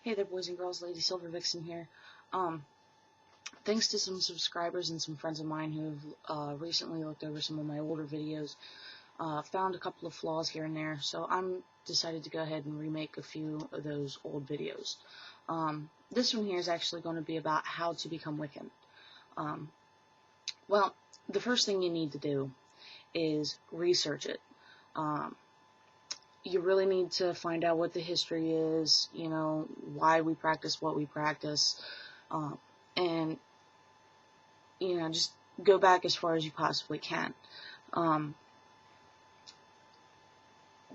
Hey there, boys and girls, Lady Silver Vixen here. Thanks to some subscribers and some friends of mine who have recently looked over some of my older videos, found a couple of flaws here and there, so I'm decided to go ahead and remake a few of those old videos. This one here is actually going to be about how to become Wiccan. Well, the first thing you need to do is research it. You really need to find out what the history is, why we practice what we practice, and, just go back as far as you possibly can.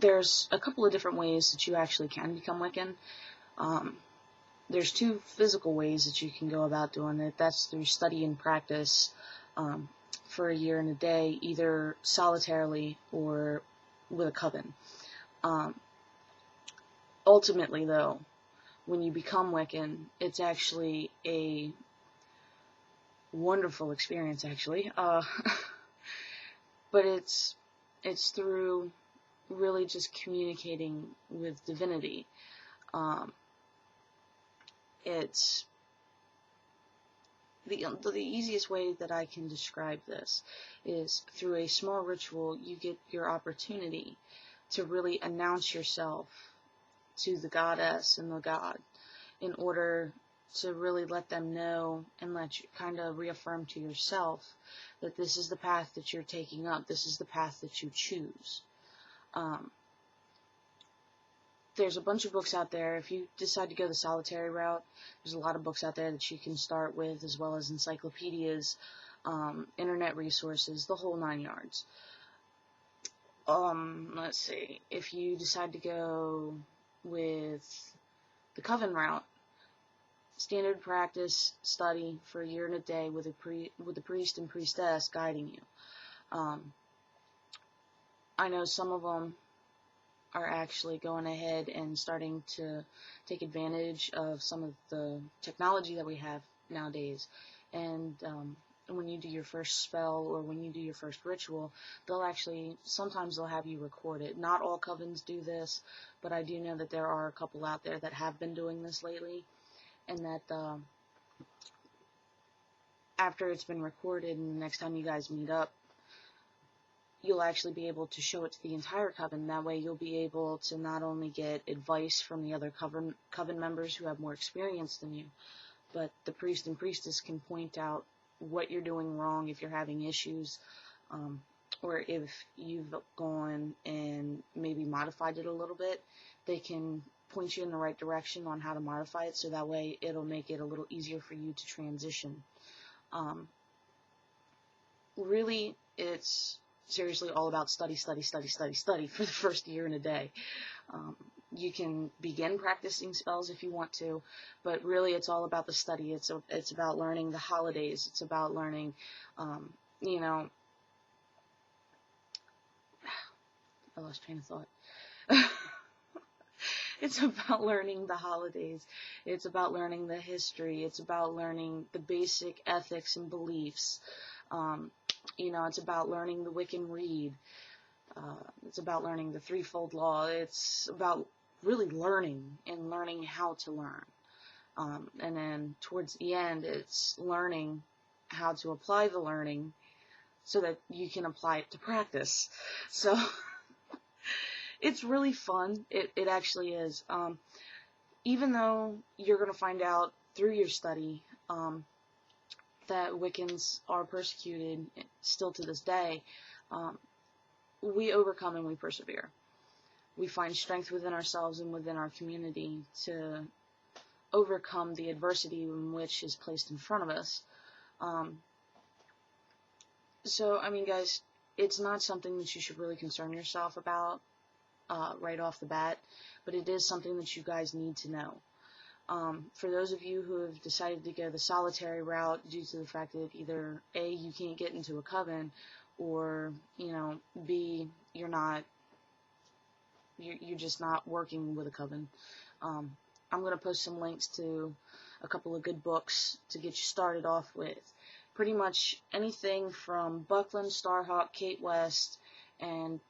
There's a couple of different ways that you actually can become Wiccan. There's two physical ways that you can go about doing it. That's through study and practice for a year and a day, either solitarily or with a coven. Ultimately, though, when you become Wiccan, it's actually a wonderful experience, actually. But it's through really just communicating with divinity. It's the easiest way that I can describe this is through a small ritual. You get your opportunity to really announce yourself to the goddess and the god in order to really let them know and let you kind of reaffirm to yourself that this is the path that you're taking up, this is the path that you choose. There's a bunch of books out there. If you decide to go the solitary route, there's a lot of books out there that you can start with, as well as encyclopedias, internet resources, the whole 9 yards. Let's see, if you decide to go with the coven route, standard practice, study for a year and a day with a priest and priestess guiding you. I know some of them are actually going ahead and starting to take advantage of some of the technology that we have nowadays, and when you do your first spell or when you do your first ritual, sometimes they'll have you record it. Not all covens do this, but I do know that there are a couple out there that have been doing this lately, and that after it's been recorded and the next time you guys meet up, you'll actually be able to show it to the entire coven. That way you'll be able to not only get advice from the other coven members who have more experience than you, but the priest and priestess can point out what you're doing wrong if you're having issues, or if you've gone and maybe modified it a little bit. They can point you in the right direction on how to modify it, so that way it'll make it a little easier for you to transition. Really, it's seriously all about study for the first year and a day. You can begin practicing spells if you want to, but really it's all about the study. It's about learning the holidays. It's about learning, I lost train of thought. It's about learning the holidays. It's about learning the history. It's about learning the basic ethics and beliefs. It's about learning the Wiccan Rede. It's about learning the threefold law. It's about really learning and learning how to learn. And then towards the end, it's learning how to apply the learning so that you can apply it to practice. So it's really fun. It actually is. Even though you're going to find out through your study that Wiccans are persecuted still to this day, we overcome and we persevere. We find strength within ourselves and within our community to overcome the adversity in which is placed in front of us. So, guys, it's not something that you should really concern yourself about right off the bat, but it is something that you guys need to know. For those of you who have decided to go the solitary route due to the fact that either A, you can't get into a coven, or, B, you're just not working with a coven, I'm going to post some links to a couple of good books to get you started off with. Pretty much anything from Buckland, Starhawk, Kate West, and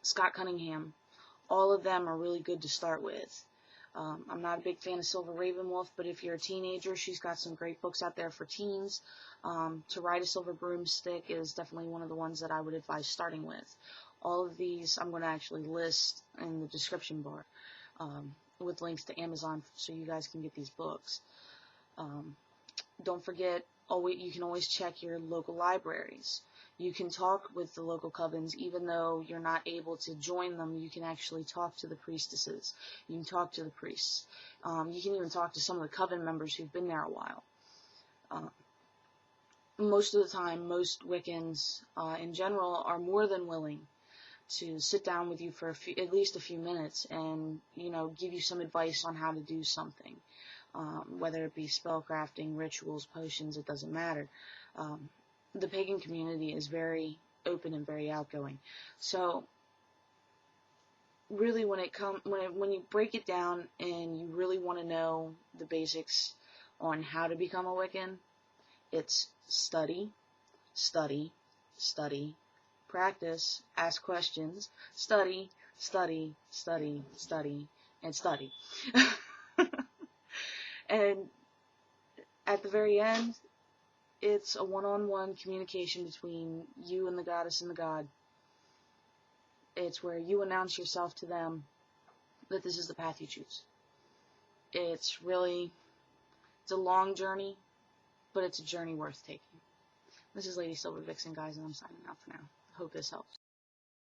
Scott Cunningham. All of them are really good to start with. I'm not a big fan of Silver Ravenwolf, but if you're a teenager, she's got some great books out there for teens. To Ride a Silver Broomstick is definitely one of the ones that I would advise starting with. All of these I'm going to actually list in the description bar with links to Amazon so you guys can get these books. Don't forget, you can always check your local libraries. You can talk with the local covens, even though you're not able to join them. You can actually talk to the priestesses. You can talk to the priests. You can even talk to some of the coven members who've been there a while. Most of the time, most Wiccans in general are more than willing to sit down with you for at least a few minutes and, give you some advice on how to do something. Whether it be spellcrafting, rituals, potions, it doesn't matter. The pagan community is very open and very outgoing. So really when you break it down and you really want to know the basics on how to become a Wiccan, it's study, study, study, practice, ask questions, study, study, study, study, and study. And at the very end, it's a one-on-one communication between you and the goddess and the god. It's where you announce yourself to them that this is the path you choose. It's a long journey, but it's a journey worth taking. This is Lady Silver Vixen, guys, and I'm signing out for now. I hope this helps.